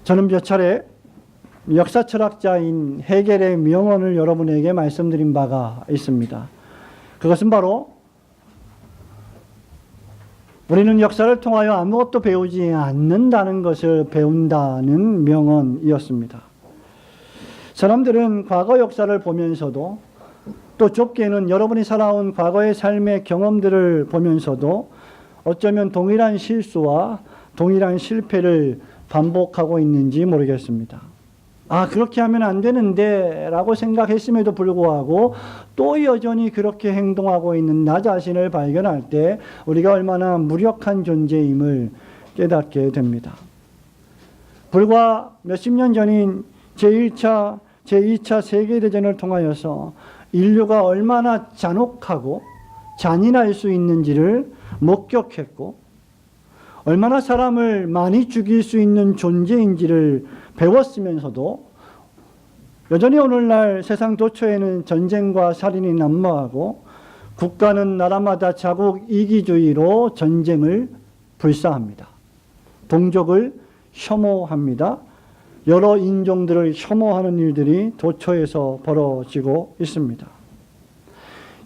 저는 몇 차례 역사 철학자인 헤겔의 명언을 여러분에게 말씀드린 바가 있습니다. 그것은 바로 우리는 역사를 통하여 아무것도 배우지 않는다는 것을 배운다는 명언이었습니다. 사람들은 과거 역사를 보면서도 또 좁게는 여러분이 살아온 과거의 삶의 경험들을 보면서도 어쩌면 동일한 실수와 동일한 실패를 반복하고 있는지 모르겠습니다. 그렇게 하면 안 되는데 라고 생각했음에도 불구하고 또 여전히 그렇게 행동하고 있는 나 자신을 발견할 때 우리가 얼마나 무력한 존재임을 깨닫게 됩니다. 불과 몇십 년 전인 제1차, 제2차 세계대전을 통하여서 인류가 얼마나 잔혹하고 잔인할 수 있는지를 목격했고 얼마나 사람을 많이 죽일 수 있는 존재인지를 배웠으면서도 여전히 오늘날 세상 도처에는 전쟁과 살인이 난무하고 국가는 나라마다 자국 이기주의로 전쟁을 불사합니다. 동족을 혐오합니다. 여러 인종들을 혐오하는 일들이 도처에서 벌어지고 있습니다.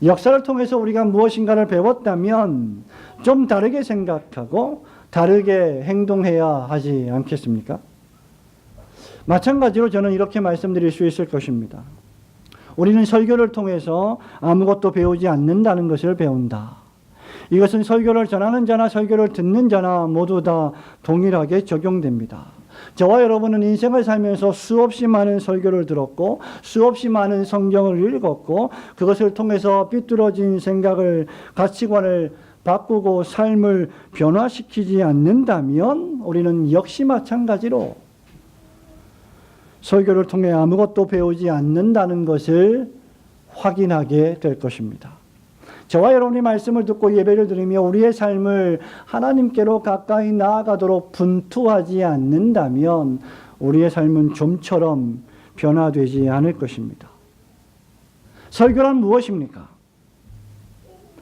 역사를 통해서 우리가 무엇인가를 배웠다면 좀 다르게 생각하고 다르게 행동해야 하지 않겠습니까? 마찬가지로 저는 이렇게 말씀드릴 수 있을 것입니다. 우리는 설교를 통해서 아무것도 배우지 않는다는 것을 배운다. 이것은 설교를 전하는 자나 설교를 듣는 자나 모두 다 동일하게 적용됩니다. 저와 여러분은 인생을 살면서 수없이 많은 설교를 들었고 수없이 많은 성경을 읽었고 그것을 통해서 삐뚤어진 생각을, 가치관을 바꾸고 삶을 변화시키지 않는다면 우리는 역시 마찬가지로 설교를 통해 아무것도 배우지 않는다는 것을 확인하게 될 것입니다. 저와 여러분이 말씀을 듣고 예배를 드리며 우리의 삶을 하나님께로 가까이 나아가도록 분투하지 않는다면 우리의 삶은 좀처럼 변화되지 않을 것입니다. 설교란 무엇입니까?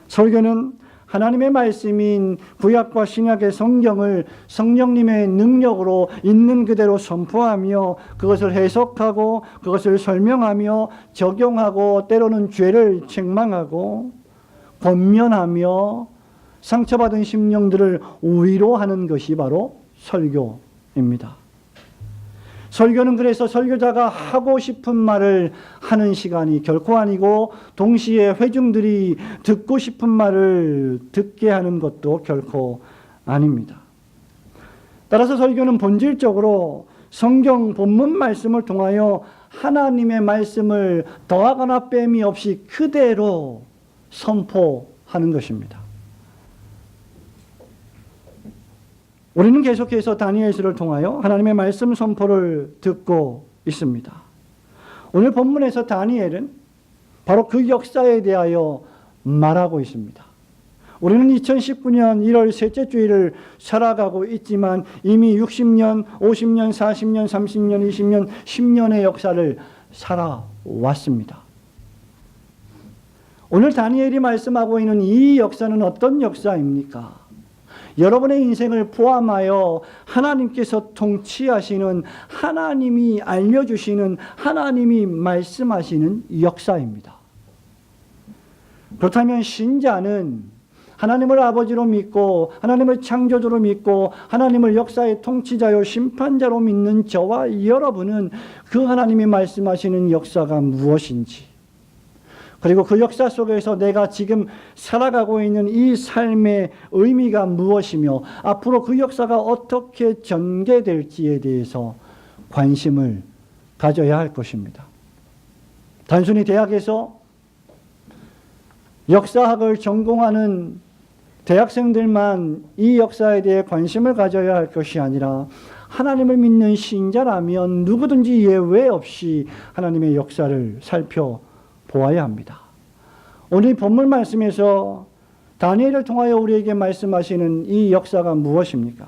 설교는 하나님의 말씀인 구약과 신약의 성경을 성령님의 능력으로 있는 그대로 선포하며 그것을 해석하고 그것을 설명하며 적용하고 때로는 죄를 책망하고 권면하며 상처받은 심령들을 위로하는 것이 바로 설교입니다. 설교는 그래서 설교자가 하고 싶은 말을 하는 시간이 결코 아니고 동시에 회중들이 듣고 싶은 말을 듣게 하는 것도 결코 아닙니다. 따라서 설교는 본질적으로 성경 본문 말씀을 통하여 하나님의 말씀을 더하거나 빼미 없이 그대로 선포하는 것입니다. 우리는 계속해서 다니엘서를 통하여 하나님의 말씀 선포를 듣고 있습니다. 오늘 본문에서 다니엘은 바로 그 역사에 대하여 말하고 있습니다. 우리는 2019년 1월 셋째 주일을 살아가고 있지만 이미 60년, 50년, 40년, 30년, 20년, 10년의 역사를 살아왔습니다. 오늘 다니엘이 말씀하고 있는 이 역사는 어떤 역사입니까? 여러분의 인생을 포함하여 하나님께서 통치하시는, 하나님이 알려주시는, 하나님이 말씀하시는 역사입니다. 그렇다면 신자는 하나님을 아버지로 믿고 하나님을 창조주로 믿고 하나님을 역사의 통치자요 심판자로 믿는 저와 여러분은 그 하나님이 말씀하시는 역사가 무엇인지, 그리고 그 역사 속에서 내가 지금 살아가고 있는 이 삶의 의미가 무엇이며 앞으로 그 역사가 어떻게 전개될지에 대해서 관심을 가져야 할 것입니다. 단순히 대학에서 역사학을 전공하는 대학생들만 이 역사에 대해 관심을 가져야 할 것이 아니라 하나님을 믿는 신자라면 누구든지 예외 없이 하나님의 역사를 살펴보아야 합니다. 오늘 본문 말씀에서 다니엘을 통하여 우리에게 말씀하시는 이 역사가 무엇입니까?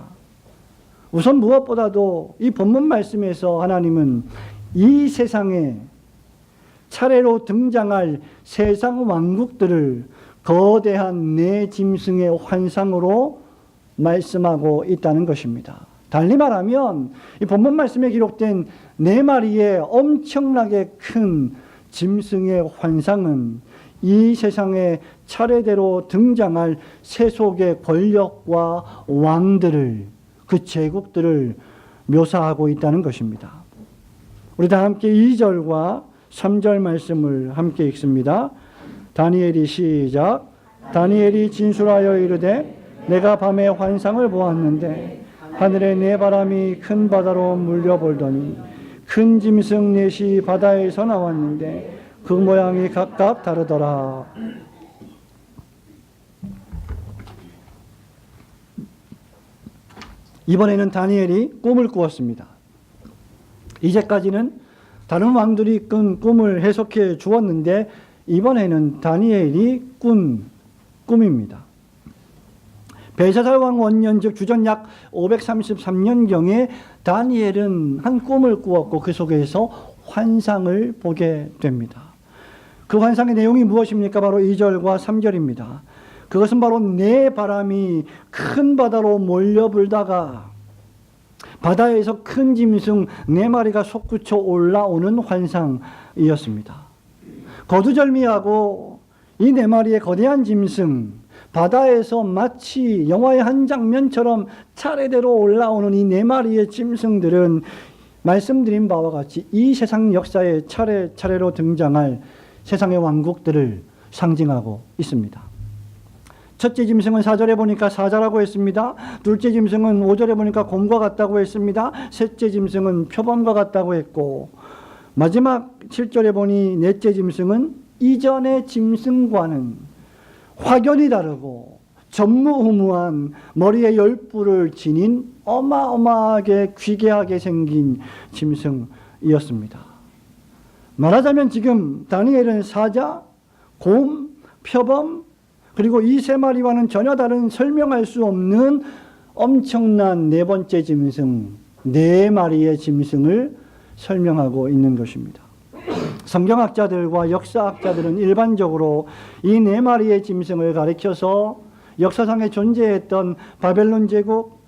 우선 무엇보다도 이 본문 말씀에서 하나님은 이 세상에 차례로 등장할 세상 왕국들을 거대한 내 짐승의 환상으로 말씀하고 있다는 것입니다. 달리 말하면 이 본문 말씀에 기록된 네 마리의 엄청나게 큰 짐승의 환상은 이 세상에 차례대로 등장할 세속의 권력과 왕들을, 그 제국들을 묘사하고 있다는 것입니다. 우리 다 함께 2절과 3절 말씀을 함께 읽습니다. 다니엘이 시작. 다니엘이 진술하여 이르되 내가 밤에 환상을 보았는데 하늘에 네 바람이 큰 바다로 물려볼더니 큰 짐승 넷이 바다에서 나왔는데 그 모양이 각각 다르더라. 이번에는 다니엘이 꿈을 꾸었습니다. 이제까지는 다른 왕들이 꾼 꿈을 해석해 주었는데 이번에는 다니엘이 꾼 꿈입니다. 벨사살 왕 원년 즉 주전 약 533년경에 다니엘은 한 꿈을 꾸었고 그 속에서 환상을 보게 됩니다. 그 환상의 내용이 무엇입니까? 바로 2절과 3절입니다. 그것은 바로 네 바람이 큰 바다로 몰려불다가 바다에서 큰 짐승 네 마리가 솟구쳐 올라오는 환상이었습니다. 거두절미하고 이 네 마리의 거대한 짐승, 바다에서 마치 영화의 한 장면처럼 차례대로 올라오는 이 네 마리의 짐승들은 말씀드린 바와 같이 이 세상 역사에 차례차례로 등장할 세상의 왕국들을 상징하고 있습니다. 첫째 짐승은 4절에 보니까 사자라고 했습니다. 둘째 짐승은 5절에 보니까 곰과 같다고 했습니다. 셋째 짐승은 표범과 같다고 했고 마지막 7절에 보니 넷째 짐승은 이전의 짐승과는 확연히 다르고 전무후무한 머리에 10뿔을 지닌 어마어마하게 귀괴하게 생긴 짐승이었습니다. 말하자면 지금 다니엘은 사자, 곰, 표범 그리고 이 세 마리와는 전혀 다른 설명할 수 없는 엄청난 네 번째 짐승, 네 마리의 짐승을 설명하고 있는 것입니다. 성경학자들과 역사학자들은 일반적으로 이 네 마리의 짐승을 가리켜서 역사상에 존재했던 바벨론 제국,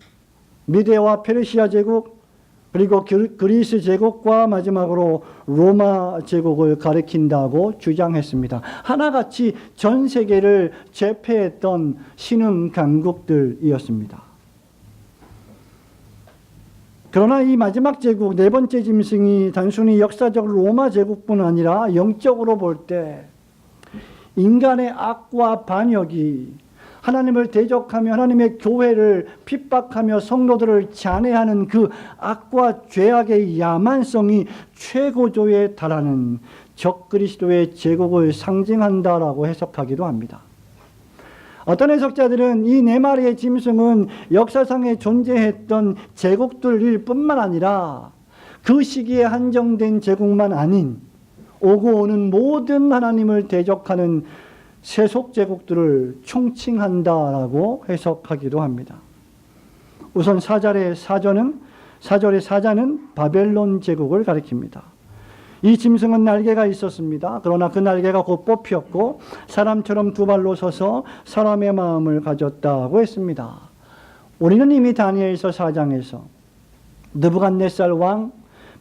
미대와 페르시아 제국, 그리고 그리스 제국과 마지막으로 로마 제국을 가리킨다고 주장했습니다. 하나같이 전 세계를 제패했던 신흥 강국들이었습니다. 그러나 이 마지막 제국, 네 번째 짐승이 단순히 역사적 로마 제국뿐 아니라 영적으로 볼 때 인간의 악과 반역이 하나님을 대적하며 하나님의 교회를 핍박하며 성도들을 잔해하는 그 악과 죄악의 야만성이 최고조에 달하는 적그리스도의 제국을 상징한다라고 해석하기도 합니다. 어떤 해석자들은 이 네 마리의 짐승은 역사상에 존재했던 제국들일 뿐만 아니라 그 시기에 한정된 제국만 아닌 오고 오는 모든 하나님을 대적하는 세속 제국들을 총칭한다라고 해석하기도 합니다. 우선 사절의 사자는 바벨론 제국을 가리킵니다. 이 짐승은 날개가 있었습니다. 그러나 그 날개가 곧 뽑혔고 사람처럼 두 발로 서서 사람의 마음을 가졌다고 했습니다. 우리는 이미 다니엘서 4장에서 느부갓네살 왕,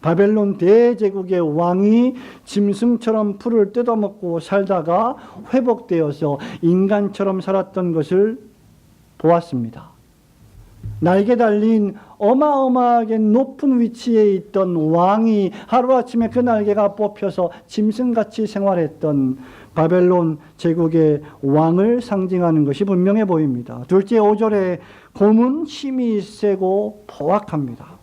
바벨론 대제국의 왕이 짐승처럼 풀을 뜯어먹고 살다가 회복되어서 인간처럼 살았던 것을 보았습니다. 날개 달린 어마어마하게 높은 위치에 있던 왕이 하루아침에 그 날개가 뽑혀서 짐승같이 생활했던 바벨론 제국의 왕을 상징하는 것이 분명해 보입니다. 둘째 5절에 곰은 힘이 세고 포악합니다.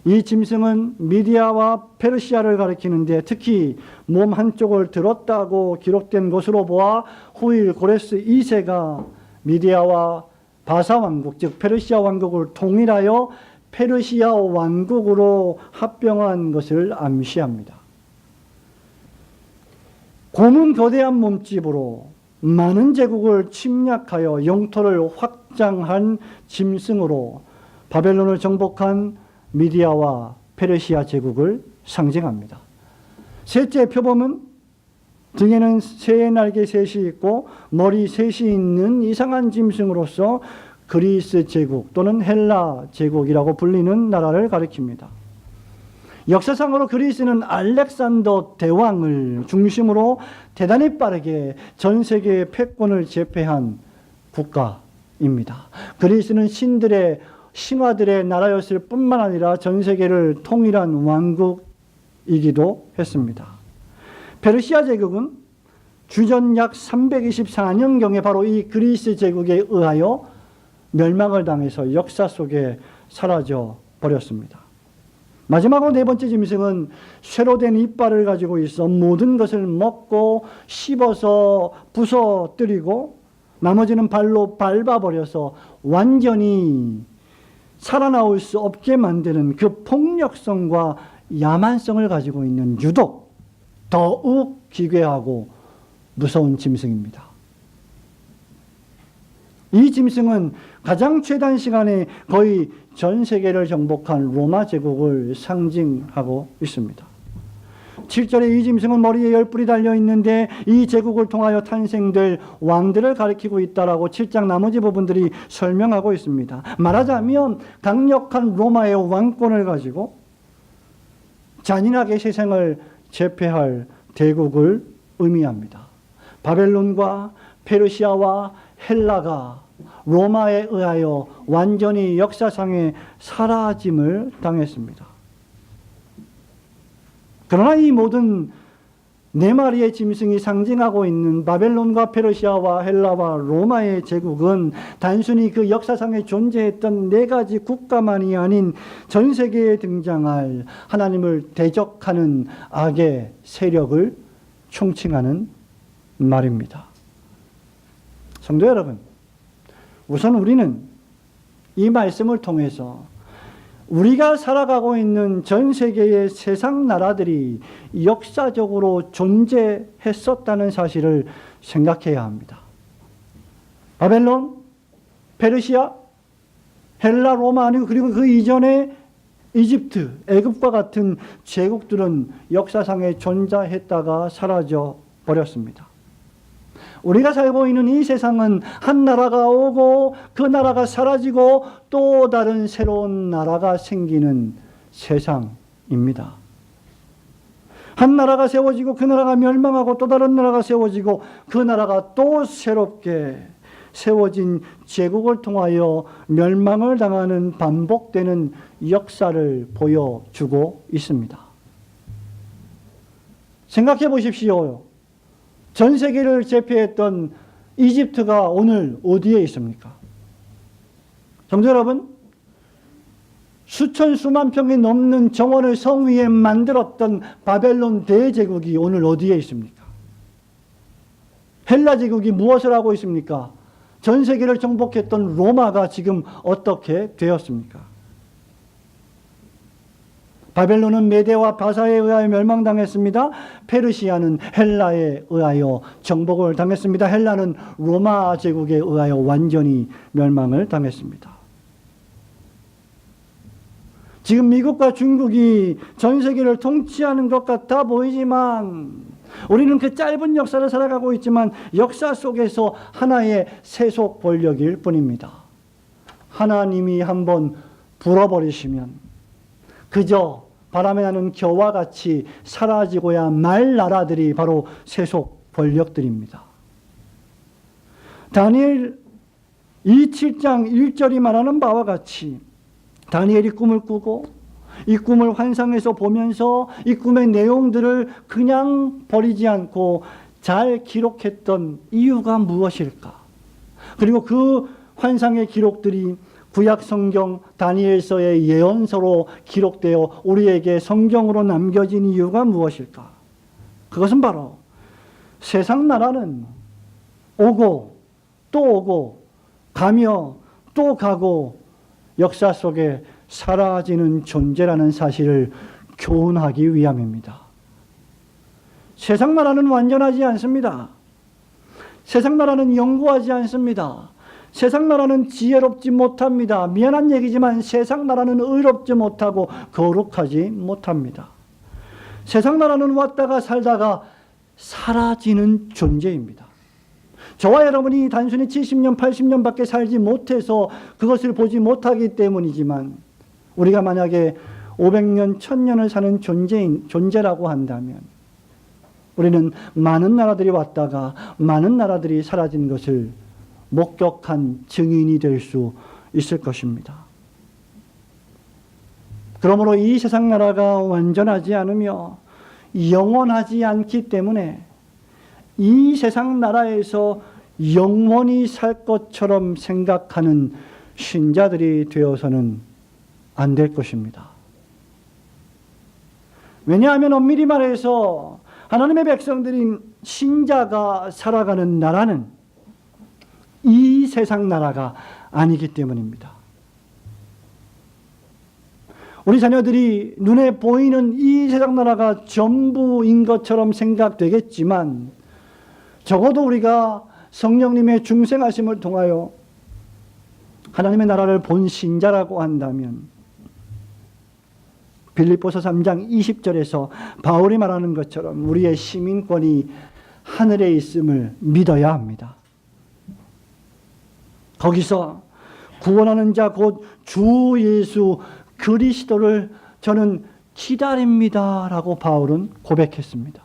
이 짐승은 미디아와 페르시아를 가리키는데 특히 몸 한쪽을 들었다고 기록된 것으로 보아 후일 고레스 2세가 미디아와 바사 왕국, 즉 페르시아 왕국을 통일하여 페르시아 왕국으로 합병한 것을 암시합니다. 곰은 거대한 몸집으로 많은 제국을 침략하여 영토를 확장한 짐승으로 바벨론을 정복한 미디아와 페르시아 제국을 상징합니다. 셋째 표범은 등에는 새의 날개 셋이 있고 머리 셋이 있는 이상한 짐승으로서 그리스 제국 또는 헬라 제국이라고 불리는 나라를 가리킵니다. 역사상으로 그리스는 알렉산더 대왕을 중심으로 대단히 빠르게 전 세계의 패권을 제패한 국가입니다. 그리스는 신화들의 나라였을 뿐만 아니라 전 세계를 통일한 왕국이기도 했습니다. 페르시아 제국은 주전 약 324년경에 바로 이 그리스 제국에 의하여 멸망을 당해서 역사 속에 사라져 버렸습니다. 마지막으로 네 번째 짐승은 쇠로 된 이빨을 가지고 있어 모든 것을 먹고 씹어서 부서뜨리고 나머지는 발로 밟아버려서 완전히 살아나올 수 없게 만드는 그 폭력성과 야만성을 가지고 있는 유독 더욱 기괴하고 무서운 짐승입니다. 이 짐승은 가장 최단 시간에 거의 전 세계를 정복한 로마 제국을 상징하고 있습니다. 7절에 이 짐승은 머리에 10뿔이 달려있는데 이 제국을 통하여 탄생될 왕들을 가리키고 있다라고 7장 나머지 부분들이 설명하고 있습니다. 말하자면 강력한 로마의 왕권을 가지고 잔인하게 세상을 제패할 대국을 의미합니다. 바벨론과 페르시아와 헬라가 로마에 의하여 완전히 역사상에 사라짐을 당했습니다. 그러나 이 모든 네 마리의 짐승이 상징하고 있는 바벨론과 페르시아와 헬라와 로마의 제국은 단순히 그 역사상에 존재했던 네 가지 국가만이 아닌 전 세계에 등장할 하나님을 대적하는 악의 세력을 총칭하는 말입니다. 성도 여러분, 우선 우리는 이 말씀을 통해서 우리가 살아가고 있는 전 세계의 세상 나라들이 역사적으로 존재했었다는 사실을 생각해야 합니다. 바벨론, 페르시아, 헬라, 로마 아니고 그리고 그 이전에 이집트, 애굽과 같은 제국들은 역사상에 존재했다가 사라져 버렸습니다. 우리가 살고 있는 이 세상은 한 나라가 오고 그 나라가 사라지고 또 다른 새로운 나라가 생기는 세상입니다. 한 나라가 세워지고 그 나라가 멸망하고 또 다른 나라가 세워지고 그 나라가 또 새롭게 세워진 제국을 통하여 멸망을 당하는 반복되는 역사를 보여주고 있습니다. 생각해 보십시오. 전 세계를 제패했던 이집트가 오늘 어디에 있습니까? 성도 여러분, 수천 수만 평이 넘는 정원을 성 위에 만들었던 바벨론 대제국이 오늘 어디에 있습니까? 헬라 제국이 무엇을 하고 있습니까? 전 세계를 정복했던 로마가 지금 어떻게 되었습니까? 바벨론은 메대와 바사에 의하여 멸망당했습니다. 페르시아는 헬라에 의하여 정복을 당했습니다. 헬라는 로마 제국에 의하여 완전히 멸망을 당했습니다. 지금 미국과 중국이 전 세계를 통치하는 것 같아 보이지만 우리는 그 짧은 역사를 살아가고 있지만 역사 속에서 하나의 세속 권력일 뿐입니다. 하나님이 한번 불어버리시면 그저 바람에 나는 겨와 같이 사라지고야 말 나라들이 바로 세속 권력들입니다. 다니엘 7장 1절이 말하는 바와 같이 다니엘이 꿈을 꾸고 이 꿈을 환상에서 보면서 이 꿈의 내용들을 그냥 버리지 않고 잘 기록했던 이유가 무엇일까? 그리고 그 환상의 기록들이 구약 성경 다니엘서의 예언서로 기록되어 우리에게 성경으로 남겨진 이유가 무엇일까? 그것은 바로 세상 나라는 오고 또 오고 가며 또 가고 역사 속에 사라지는 존재라는 사실을 교훈하기 위함입니다. 세상 나라는 완전하지 않습니다. 세상 나라는 영구하지 않습니다. 세상 나라는 지혜롭지 못합니다. 미안한 얘기지만 세상 나라는 의롭지 못하고 거룩하지 못합니다. 세상 나라는 왔다가 살다가 사라지는 존재입니다. 저와 여러분이 단순히 70년, 80년밖에 살지 못해서 그것을 보지 못하기 때문이지만 우리가 만약에 500년, 1000년을 사는 존재라고 한다면 우리는 많은 나라들이 왔다가 많은 나라들이 사라진 것을 목격한 증인이 될 수 있을 것입니다. 그러므로 이 세상 나라가 완전하지 않으며 영원하지 않기 때문에 이 세상 나라에서 영원히 살 것처럼 생각하는 신자들이 되어서는 안 될 것입니다. 왜냐하면 엄밀히 말해서 하나님의 백성들인 신자가 살아가는 나라는 이 세상 나라가 아니기 때문입니다. 우리 자녀들이 눈에 보이는 이 세상 나라가 전부인 것처럼 생각되겠지만 적어도 우리가 성령님의 중생하심을 통하여 하나님의 나라를 본 신자라고 한다면 빌립보서 3장 20절에서 바울이 말하는 것처럼 우리의 시민권이 하늘에 있음을 믿어야 합니다. 거기서 구원하는 자 곧 주 예수 그리스도를 저는 기다립니다 라고 바울은 고백했습니다.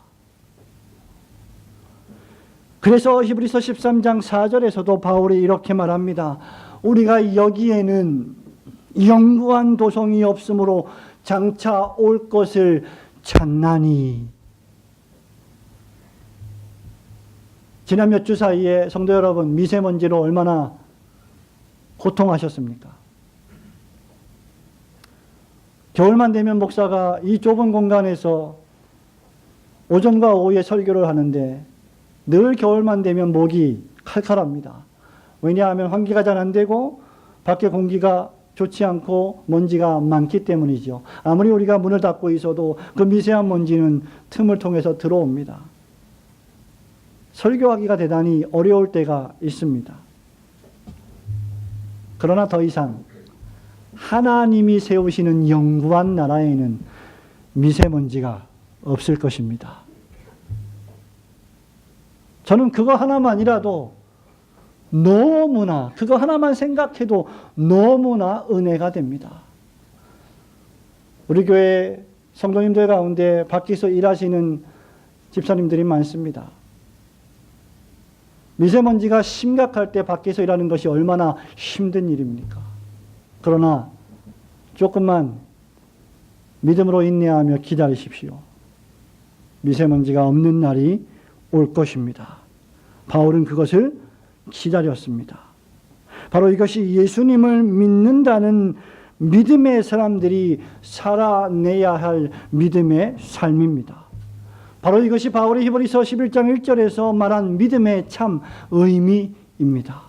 그래서 히브리서 13장 4절에서도 바울이 이렇게 말합니다. 우리가 여기에는 영구한 도성이 없으므로 장차 올 것을 찾나니. 지난 몇 주 사이에 성도 여러분, 미세먼지로 얼마나 고통하셨습니까? 겨울만 되면 목사가 이 좁은 공간에서 오전과 오후에 설교를 하는데 늘 겨울만 되면 목이 칼칼합니다. 왜냐하면 환기가 잘 안 되고 밖에 공기가 좋지 않고 먼지가 많기 때문이죠. 아무리 우리가 문을 닫고 있어도 그 미세한 먼지는 틈을 통해서 들어옵니다. 설교하기가 대단히 어려울 때가 있습니다. 그러나 더 이상 하나님이 세우시는 영구한 나라에는 미세먼지가 없을 것입니다. 저는 그거 하나만이라도 너무나, 그거 하나만 생각해도 너무나 은혜가 됩니다. 우리 교회 성도님들 가운데 밖에서 일하시는 집사님들이 많습니다. 미세먼지가 심각할 때 밖에서 일하는 것이 얼마나 힘든 일입니까? 그러나 조금만 믿음으로 인내하며 기다리십시오. 미세먼지가 없는 날이 올 것입니다. 바울은 그것을 기다렸습니다. 바로 이것이 예수님을 믿는다는 믿음의 사람들이 살아내야 할 믿음의 삶입니다. 바로 이것이 바울이 히브리서 11장 1절에서 말한 믿음의 참 의미입니다.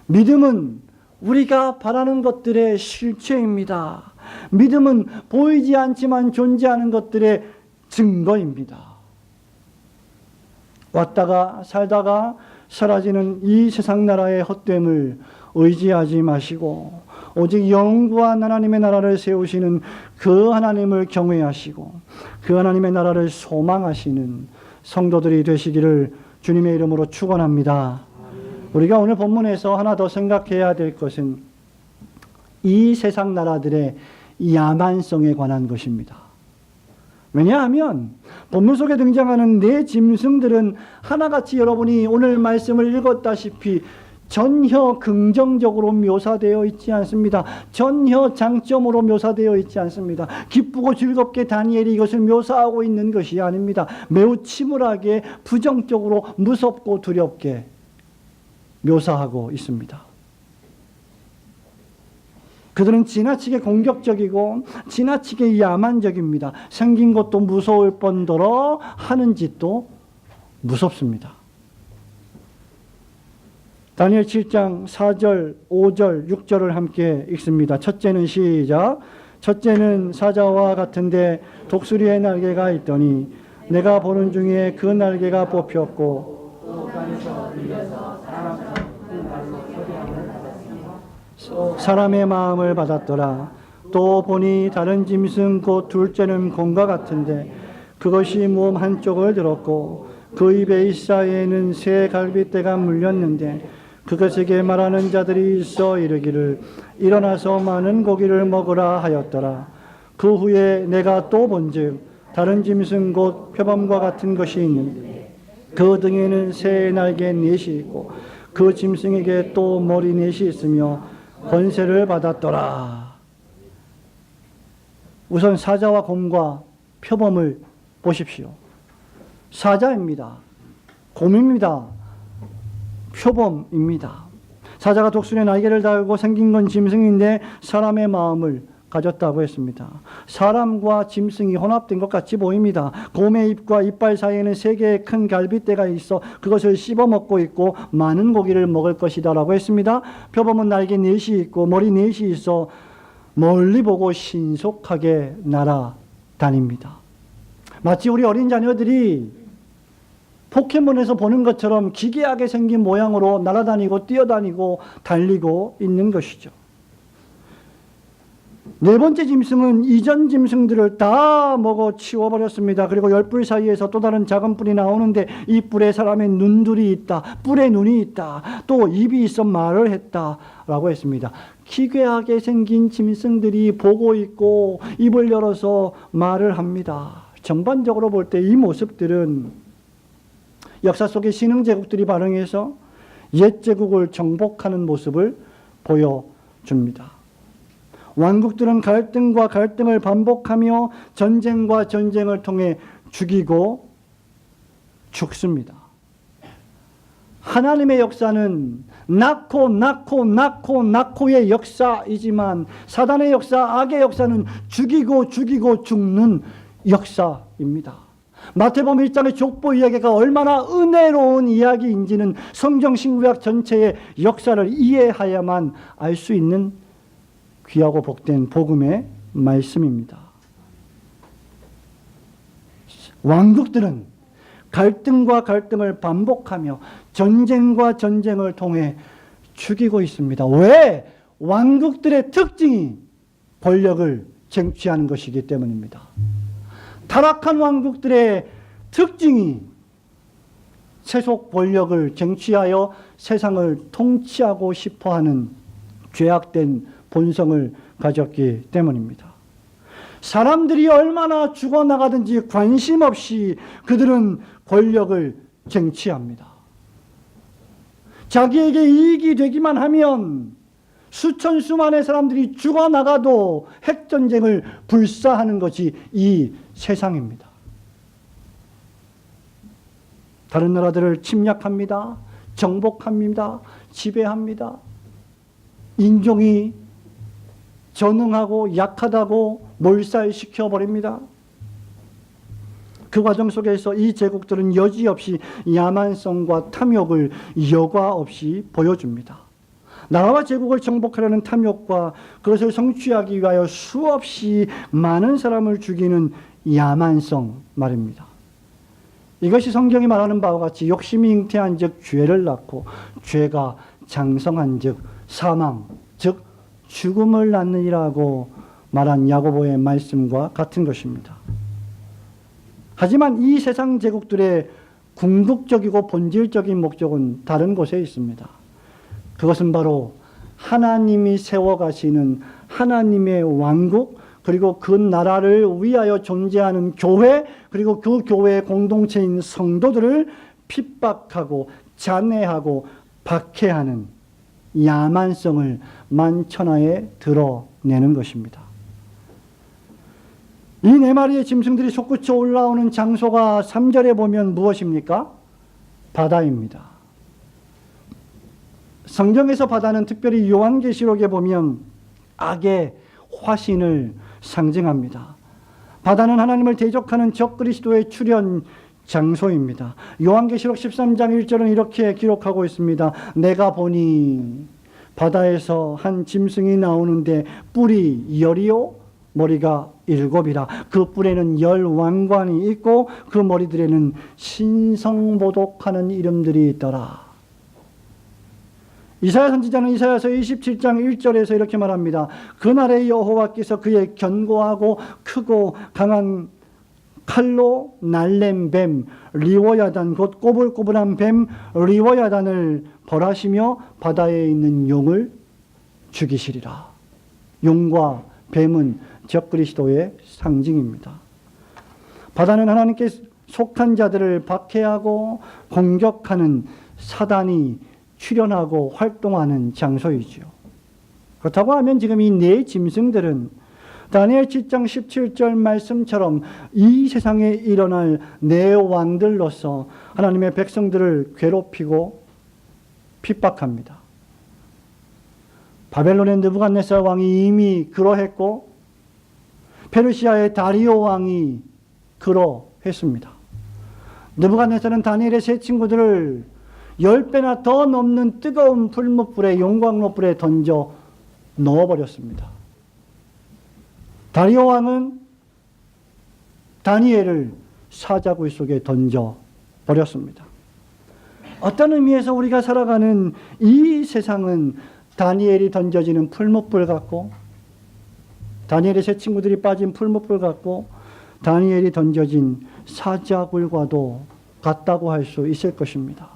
믿음은 우리가 바라는 것들의 실체입니다. 믿음은 보이지 않지만 존재하는 것들의 증거입니다. 왔다가 살다가 사라지는 이 세상 나라의 헛됨을 의지하지 마시고 오직 영구한 하나님의 나라를 세우시는 그 하나님을 경외하시고 그 하나님의 나라를 소망하시는 성도들이 되시기를 주님의 이름으로 축원합니다. 우리가 오늘 본문에서 하나 더 생각해야 될 것은 이 세상 나라들의 야만성에 관한 것입니다. 왜냐하면 본문 속에 등장하는 네 짐승들은 하나같이 여러분이 오늘 말씀을 읽었다시피 전혀 긍정적으로 묘사되어 있지 않습니다. 전혀 장점으로 묘사되어 있지 않습니다. 기쁘고 즐겁게 다니엘이 이것을 묘사하고 있는 것이 아닙니다. 매우 침울하게 부정적으로 무섭고 두렵게 묘사하고 있습니다. 그들은 지나치게 공격적이고 지나치게 야만적입니다. 생긴 것도 무서울 뿐더러 하는 짓도 무섭습니다. 다니엘 7장 4절, 5절, 6절을 함께 읽습니다. 첫째는 시작. 첫째는 사자와 같은데 독수리의 날개가 있더니 내가 보는 중에 그 날개가 뽑혔고 사람의 마음을 받았더라. 또 보니 다른 짐승 곧 둘째는 곰과 같은데 그것이 몸 한쪽을 들었고 그 입의 사이에는 새 갈빗대가 물렸는데 그것에게 말하는 자들이 있어 이르기를 일어나서 많은 고기를 먹으라 하였더라. 그 후에 내가 또 본즉 다른 짐승 곧 표범과 같은 것이 있는데 그 등에는 새 날개 넷이 있고 그 짐승에게 또 머리 넷이 있으며 권세를 받았더라. 우선 사자와 곰과 표범을 보십시오. 사자입니다. 곰입니다. 표범입니다. 사자가 독수리의 날개를 달고 생긴 건 짐승인데 사람의 마음을 가졌다고 했습니다. 사람과 짐승이 혼합된 것 같이 보입니다. 곰의 입과 이빨 사이에는 세 개의 큰 갈빗대가 있어 그것을 씹어먹고 있고 많은 고기를 먹을 것이다 라고 했습니다. 표범은 날개 넷이 있고 머리 넷이 있어 멀리 보고 신속하게 날아다닙니다. 마치 우리 어린 자녀들이 포켓몬에서 보는 것처럼 기괴하게 생긴 모양으로 날아다니고 뛰어다니고 달리고 있는 것이죠. 네 번째 짐승은 이전 짐승들을 다 먹어 치워버렸습니다. 그리고 열 뿔 사이에서 또 다른 작은 뿔이 나오는데 이 뿔에 사람의 눈들이 있다. 뿔에 눈이 있다. 또 입이 있어 말을 했다 라고 했습니다. 기괴하게 생긴 짐승들이 보고 있고 입을 열어서 말을 합니다. 전반적으로 볼 때 이 모습들은 역사 속의 신흥 제국들이 발흥해서 옛 제국을 정복하는 모습을 보여줍니다. 왕국들은 갈등과 갈등을 반복하며 전쟁과 전쟁을 통해 죽이고 죽습니다. 하나님의 역사는 낳고의 역사이지만 사단의 역사, 악의 역사는 죽이고 죽는 역사입니다. 마태복음 1장의 족보 이야기가 얼마나 은혜로운 이야기인지는 성경 신구약 전체의 역사를 이해해야만 알 수 있는 귀하고 복된 복음의 말씀입니다. 왕국들은 갈등과 갈등을 반복하며 전쟁과 전쟁을 통해 죽이고 있습니다. 왜? 왕국들의 특징이 권력을 쟁취하는 것이기 때문입니다. 타락한 왕국들의 특징이 세속 권력을 쟁취하여 세상을 통치하고 싶어하는 죄악된 본성을 가졌기 때문입니다. 사람들이 얼마나 죽어나가든지 관심 없이 그들은 권력을 쟁취합니다. 자기에게 이익이 되기만 하면 수천 수만의 사람들이 죽어나가도 핵전쟁을 불사하는 것이 이 세상입니다. 다른 나라들을 침략합니다. 정복합니다. 지배합니다. 인종이 전능하고 약하다고 몰살시켜버립니다. 그 과정 속에서 이 제국들은 여지없이 야만성과 탐욕을 여과 없이 보여줍니다. 나라와 제국을 정복하려는 탐욕과 그것을 성취하기 위하여 수없이 많은 사람을 죽이는 야만성 말입니다. 이것이 성경이 말하는 바와 같이 욕심이 잉태한 즉 죄를 낳고 죄가 장성한 즉 사망 즉 죽음을 낳느니라고 말한 야고보의 말씀과 같은 것입니다. 하지만 이 세상 제국들의 궁극적이고 본질적인 목적은 다른 곳에 있습니다. 그것은 바로 하나님이 세워가시는 하나님의 왕국, 그리고 그 나라를 위하여 존재하는 교회, 그리고 그 교회의 공동체인 성도들을 핍박하고 잔해하고 박해하는 야만성을 만천하에 드러내는 것입니다. 이 네 마리의 짐승들이 솟구쳐 올라오는 장소가 3절에 보면 무엇입니까? 바다입니다. 성경에서 바다는 특별히 요한계시록에 보면 악의 화신을 상징합니다. 바다는 하나님을 대적하는 적그리스도의 출현 장소입니다. 요한계시록 13장 1절은 이렇게 기록하고 있습니다. 내가 보니 바다에서 한 짐승이 나오는데 뿔이 10이요 머리가 7이라. 그 뿔에는 10 왕관이 있고 그 머리들에는 신성보독하는 이름들이 있더라. 이사야 선지자는 이사야서 27장 1절에서 이렇게 말합니다. 그날에 여호와께서 그의 견고하고 크고 강한 칼로 날랜 뱀 리워야단, 곧 꼬불꼬불한 뱀 리워야단을 벌하시며 바다에 있는 용을 죽이시리라. 용과 뱀은 적그리스도의 상징입니다. 바다는 하나님께 속한 자들을 박해하고 공격하는 사단이 출현하고 활동하는 장소이지요. 그렇다고 하면 지금 이 네 짐승들은 다니엘 7장 17절 말씀처럼 이 세상에 일어날 네 왕들로서 하나님의 백성들을 괴롭히고 핍박합니다. 바벨론의 느부갓네살 왕이 이미 그러했고 페르시아의 다리오 왕이 그러했습니다. 느부갓네살은 다니엘의 세 친구들을 10배나 더 넘는 뜨거운 풀무불에, 용광로불에 던져 넣어버렸습니다. 다리오 왕은 다니엘을 사자굴 속에 던져버렸습니다. 어떤 의미에서 우리가 살아가는 이 세상은 다니엘이 던져지는 풀무불 같고, 다니엘의 세 친구들이 빠진 풀무불 같고, 다니엘이 던져진 사자굴과도 같다고 할 수 있을 것입니다.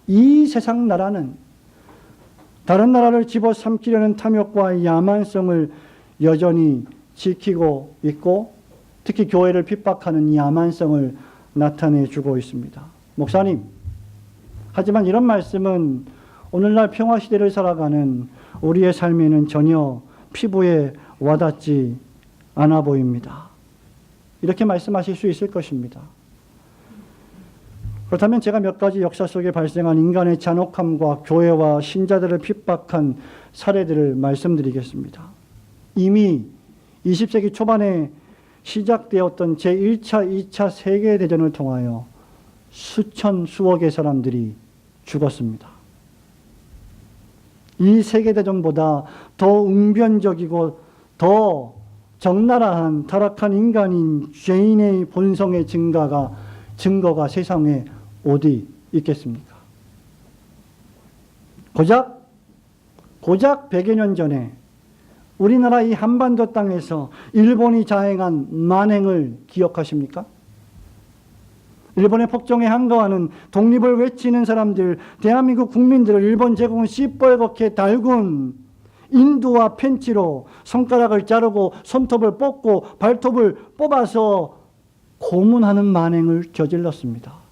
이 세상 나라는 다른 나라를 집어삼키려는 탐욕과 야만성을 여전히 지키고 있고, 특히 교회를 핍박하는 야만성을 나타내주고 있습니다. 목사님, 하지만 이런 말씀은 오늘날 평화시대를 살아가는 우리의 삶에는 전혀 피부에 와닿지 않아 보입니다. 이렇게 말씀하실 수 있을 것입니다. 그렇다면 제가 몇 가지 역사 속에 발생한 인간의 잔혹함과 교회와 신자들을 핍박한 사례들을 말씀드리겠습니다. 이미 20세기 초반에 시작되었던 제1차, 2차 세계대전을 통하여 수억의 사람들이 죽었습니다. 이 세계대전보다 더 웅변적이고 더 적나라한 타락한 인간인 죄인의 본성의 증거가 세상에 어디 있겠습니까? 고작 100여 년 전에 우리나라 이 한반도 땅에서 일본이 자행한 만행을 기억하십니까? 일본의 폭정에 항거하는 독립을 외치는 사람들, 대한민국 국민들을 일본 제국은 시뻘겋게 달군 인두와 펜치로 손가락을 자르고 손톱을 뽑고 발톱을 뽑아서 고문하는 만행을 저질렀습니다.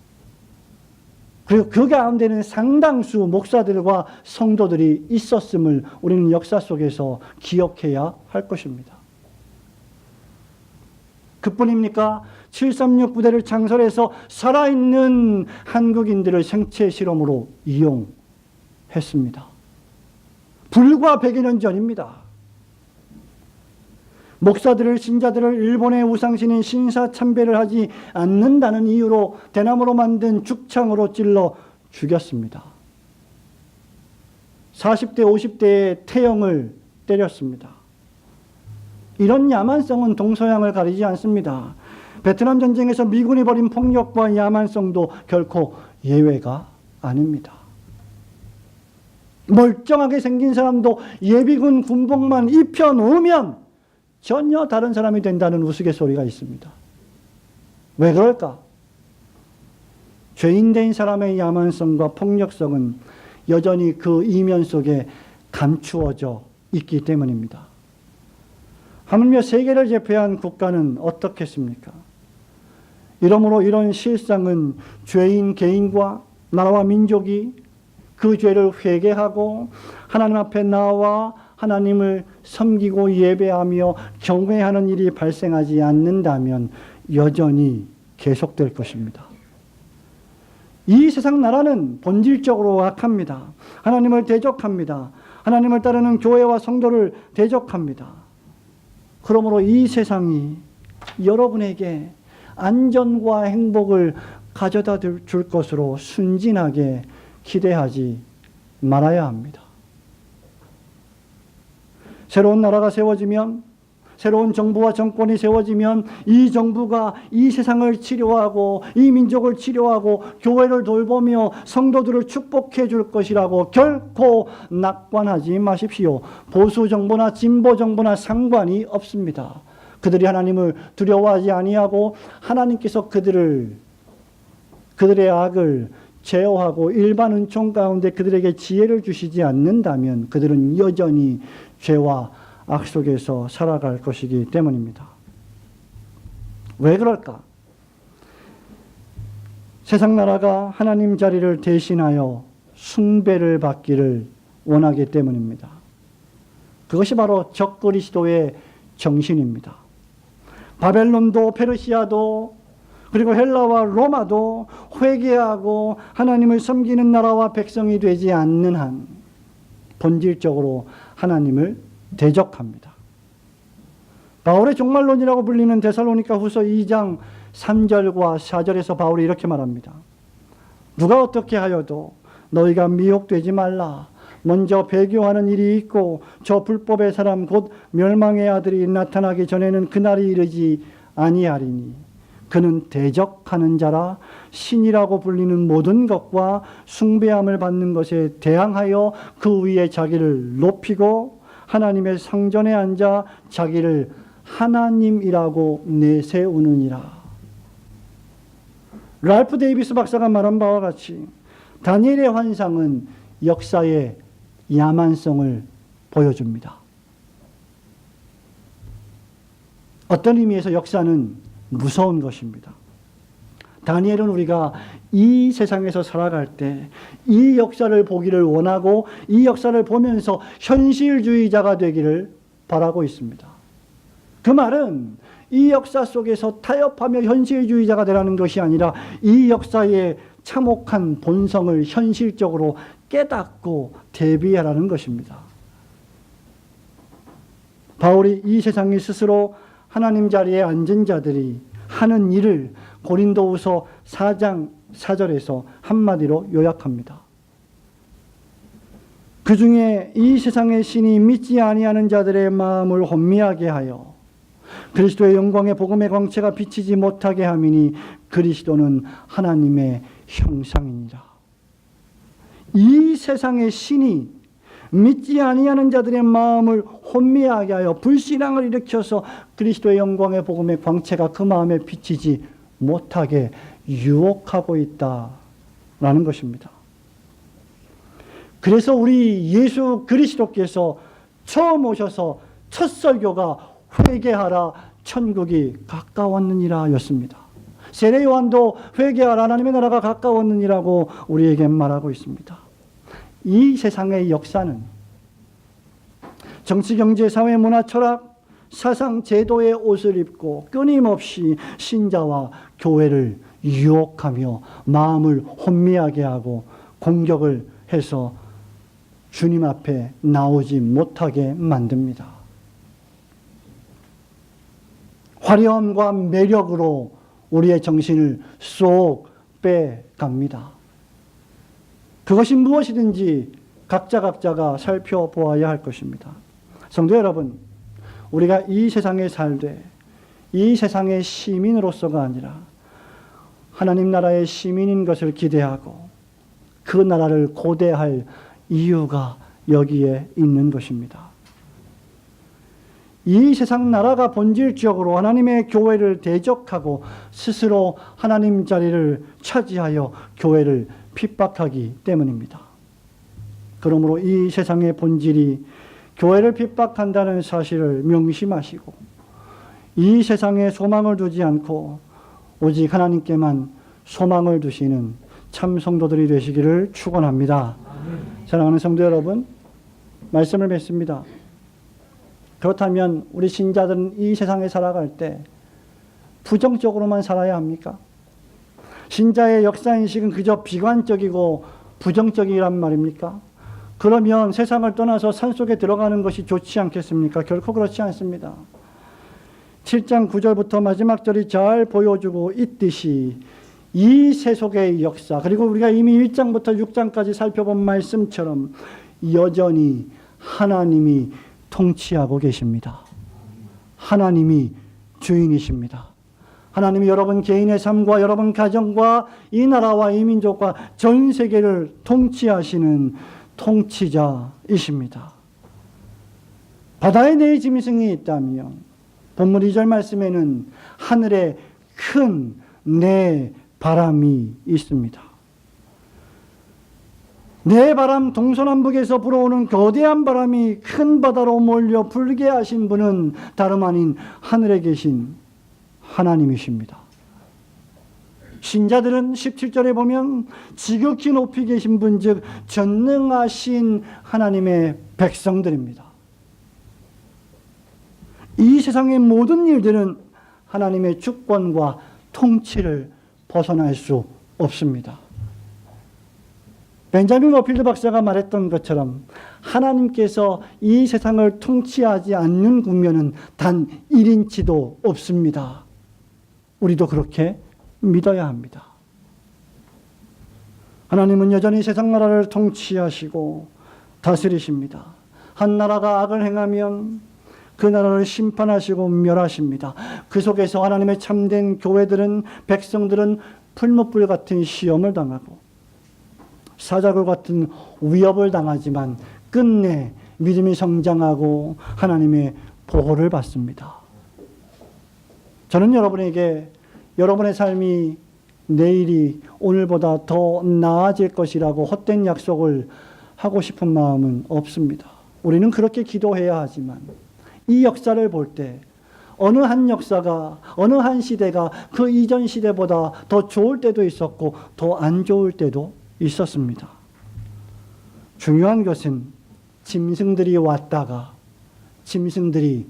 그리고 그 가운데는 상당수 목사들과 성도들이 있었음을 우리는 역사 속에서 기억해야 할 것입니다. 그뿐입니까? 736 부대를 창설해서 살아있는 한국인들을 생체 실험으로 이용했습니다. 불과 100여 년 전입니다. 목사들을, 신자들을 일본의 우상신인 신사참배를 하지 않는다는 이유로 대나무로 만든 죽창으로 찔러 죽였습니다. 40대, 50대의 태형을 때렸습니다. 이런 야만성은 동서양을 가리지 않습니다. 베트남 전쟁에서 미군이 벌인 폭력과 야만성도 결코 예외가 아닙니다. 멀쩡하게 생긴 사람도 예비군 군복만 입혀놓으면 전혀 다른 사람이 된다는 우스갯소리가 있습니다. 왜 그럴까? 죄인된 사람의 야만성과 폭력성은 여전히 그 이면 속에 감추어져 있기 때문입니다. 하물며 세계를 제패한 국가는 어떻겠습니까? 이러므로 이런 실상은 죄인 개인과 나라와 민족이 그 죄를 회개하고 하나님 앞에 나와 하나님을 섬기고 예배하며 경외하는 일이 발생하지 않는다면 여전히 계속될 것입니다. 이 세상 나라는 본질적으로 악합니다. 하나님을 대적합니다. 하나님을 따르는 교회와 성도를 대적합니다. 그러므로 이 세상이 여러분에게 안전과 행복을 가져다 줄 것으로 순진하게 기대하지 말아야 합니다. 새로운 나라가 세워지면, 새로운 정부와 정권이 세워지면 이 정부가 이 세상을 치료하고 이 민족을 치료하고 교회를 돌보며 성도들을 축복해 줄 것이라고 결코 낙관하지 마십시오. 보수 정부나 진보 정부나 상관이 없습니다. 그들이 하나님을 두려워하지 아니하고 하나님께서 그들의 악을 제어하고 일반 은총 가운데 그들에게 지혜를 주시지 않는다면 그들은 여전히 죄와 악 속에서 살아갈 것이기 때문입니다. 왜 그럴까? 세상 나라가 하나님 자리를 대신하여 숭배를 받기를 원하기 때문입니다. 그것이 바로 적그리스도의 정신입니다. 바벨론도 페르시아도 그리고 헬라와 로마도 회개하고 하나님을 섬기는 나라와 백성이 되지 않는 한 본질적으로 하나님을 대적합니다. 바울의 종말론이라고 불리는 데살로니가 후서 2장 3절과 4절에서 바울이 이렇게 말합니다. 누가 어떻게 하여도 너희가 미혹되지 말라. 먼저 배교하는 일이 있고 저 불법의 사람 곧 멸망의 아들이 나타나기 전에는 그날이 이르지 아니하리니 그는 대적하는 자라 신이라고 불리는 모든 것과 숭배함을 받는 것에 대항하여 그 위에 자기를 높이고 하나님의 상전에 앉아 자기를 하나님이라고 내세우느니라. 랄프 데이비스 박사가 말한 바와 같이 다니엘의 환상은 역사의 야만성을 보여줍니다. 어떤 의미에서 역사는 무서운 것입니다. 다니엘은 우리가 이 세상에서 살아갈 때 이 역사를 보기를 원하고 이 역사를 보면서 현실주의자가 되기를 바라고 있습니다. 그 말은 이 역사 속에서 타협하며 현실주의자가 되라는 것이 아니라 이 역사의 참혹한 본성을 현실적으로 깨닫고 대비하라는 것입니다. 바울이 이 세상에 스스로 하나님 자리에 앉은 자들이 하는 일을 고린도후서 4장 4절에서 한마디로 요약합니다. 그 중에 이 세상의 신이 믿지 아니하는 자들의 마음을 혼미하게 하여 그리스도의 영광의 복음의 광채가 비치지 못하게 함이니 그리스도는 하나님의 형상이니라. 이 세상의 신이 믿지 아니하는 자들의 마음을 혼미하게 하여 불신앙을 일으켜서 그리스도의 영광의 복음의 광채가 그 마음에 비치지 못하게 유혹하고 있다라는 것입니다. 그래서 우리 예수 그리스도께서 처음 오셔서 첫 설교가 회개하라 천국이 가까웠느니라 였습니다. 세례 요한도 회개하라 하나님의 나라가 가까웠느니라고 우리에게 말하고 있습니다. 이 세상의 역사는 정치, 경제, 사회, 문화, 철학, 사상, 제도의 옷을 입고 끊임없이 신자와 교회를 유혹하며 마음을 혼미하게 하고 공격을 해서 주님 앞에 나오지 못하게 만듭니다. 화려함과 매력으로 우리의 정신을 쏙 빼갑니다. 그것이 무엇이든지 각자가 살펴보아야 할 것입니다. 성도 여러분, 우리가 이 세상에 살되 이 세상의 시민으로서가 아니라 하나님 나라의 시민인 것을 기대하고 그 나라를 고대할 이유가 여기에 있는 것입니다. 이 세상 나라가 본질적으로 하나님의 교회를 대적하고 스스로 하나님 자리를 차지하여 교회를 핍박하기 때문입니다. 그러므로 이 세상의 본질이 교회를 핍박한다는 사실을 명심하시고 이 세상에 소망을 두지 않고 오직 하나님께만 소망을 두시는 참 성도들이 되시기를 축원합니다. 사랑하는 성도 여러분, 말씀을 맺습니다. 그렇다면 우리 신자들은 이 세상에 살아갈 때 부정적으로만 살아야 합니까? 신자의 역사인식은 그저 비관적이고 부정적이란 말입니까? 그러면 세상을 떠나서 산속에 들어가는 것이 좋지 않겠습니까? 결코 그렇지 않습니다. 7장 9절부터 마지막 절이 잘 보여주고 있듯이 이 세속의 역사, 그리고 우리가 이미 1장부터 6장까지 살펴본 말씀처럼 여전히 하나님이 통치하고 계십니다. 하나님이 주인이십니다. 하나님이 여러분 개인의 삶과 여러분 가정과 이 나라와 이 민족과 전 세계를 통치하시는 통치자이십니다. 바다에 내 짐승이 있다면 본문 2절 말씀에는 하늘에 큰 내 바람이 있습니다. 내 바람, 동서남북에서 불어오는 거대한 바람이 큰 바다로 몰려 불게 하신 분은 다름 아닌 하늘에 계신 하나님이십니다. 신자들은 17절에 보면 지극히 높이 계신 분, 즉 전능하신 하나님의 백성들입니다. 이 세상의 모든 일들은 하나님의 주권과 통치를 벗어날 수 없습니다. 벤자민 워필드 박사가 말했던 것처럼 하나님께서 이 세상을 통치하지 않는 국면은 단 1인치도 없습니다. 우리도 그렇게 믿어야 합니다. 하나님은 여전히 세상 나라를 통치하시고 다스리십니다. 한 나라가 악을 행하면 그 나라를 심판하시고 멸하십니다. 그 속에서 하나님의 참된 교회들은, 백성들은 풀무불 같은 시험을 당하고 사자굴 같은 위협을 당하지만 끝내 믿음이 성장하고 하나님의 보호를 받습니다. 저는 여러분에게 여러분의 삶이 내일이 오늘보다 더 나아질 것이라고 헛된 약속을 하고 싶은 마음은 없습니다. 우리는 그렇게 기도해야 하지만 이 역사를 볼 때 어느 한 역사가, 어느 한 시대가 그 이전 시대보다 더 좋을 때도 있었고 더 안 좋을 때도 있었습니다. 중요한 것은 짐승들이 왔다가 짐승들이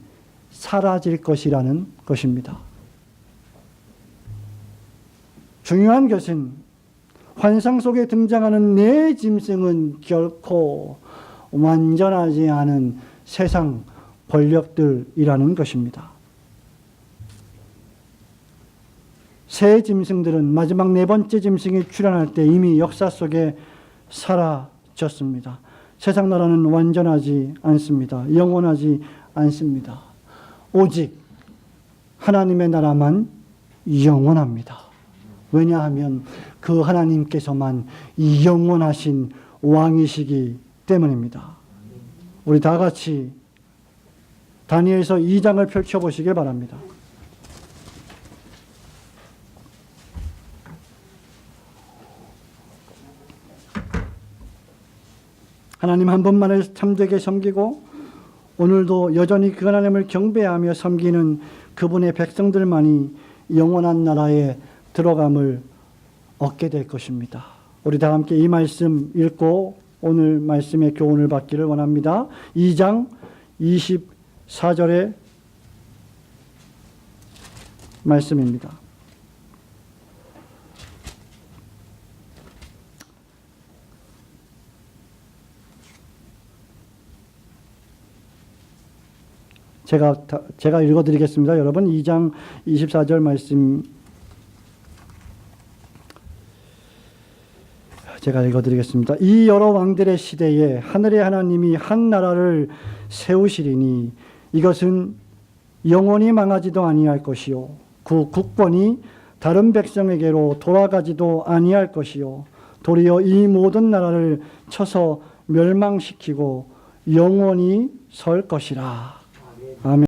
사라질 것이라는 것입니다. 중요한 것은 환상 속에 등장하는 내 짐승은 결코 완전하지 않은 세상 권력들이라는 것입니다. 새 짐승들은 마지막 네 번째 짐승이 출현할 때 이미 역사 속에 사라졌습니다. 세상 나라는 완전하지 않습니다. 영원하지 않습니다. 오직 하나님의 나라만 영원합니다. 왜냐하면 그 하나님께서만 영원하신 왕이시기 때문입니다. 우리 다 같이 다니엘서 2장을 펼쳐보시길 바랍니다. 하나님 한 분만을 참되게 섬기고 오늘도 여전히 그 하나님을 경배하며 섬기는 그분의 백성들만이 영원한 나라에 들어감을 얻게 될 것입니다. 우리 다 함께 이 말씀 읽고 오늘 말씀의 교훈을 받기를 원합니다. 2장 24절의 말씀입니다. 제가 읽어드리겠습니다. 여러분 2장 24절 말씀 제가 읽어드리겠습니다. 이 여러 왕들의 시대에 하늘의 하나님이 한 나라를 세우시리니 이것은 영원히 망하지도 아니할 것이요 그 국권이 다른 백성에게로 돌아가지도 아니할 것이요 도리어 이 모든 나라를 쳐서 멸망시키고 영원히 설 것이라. 아멘.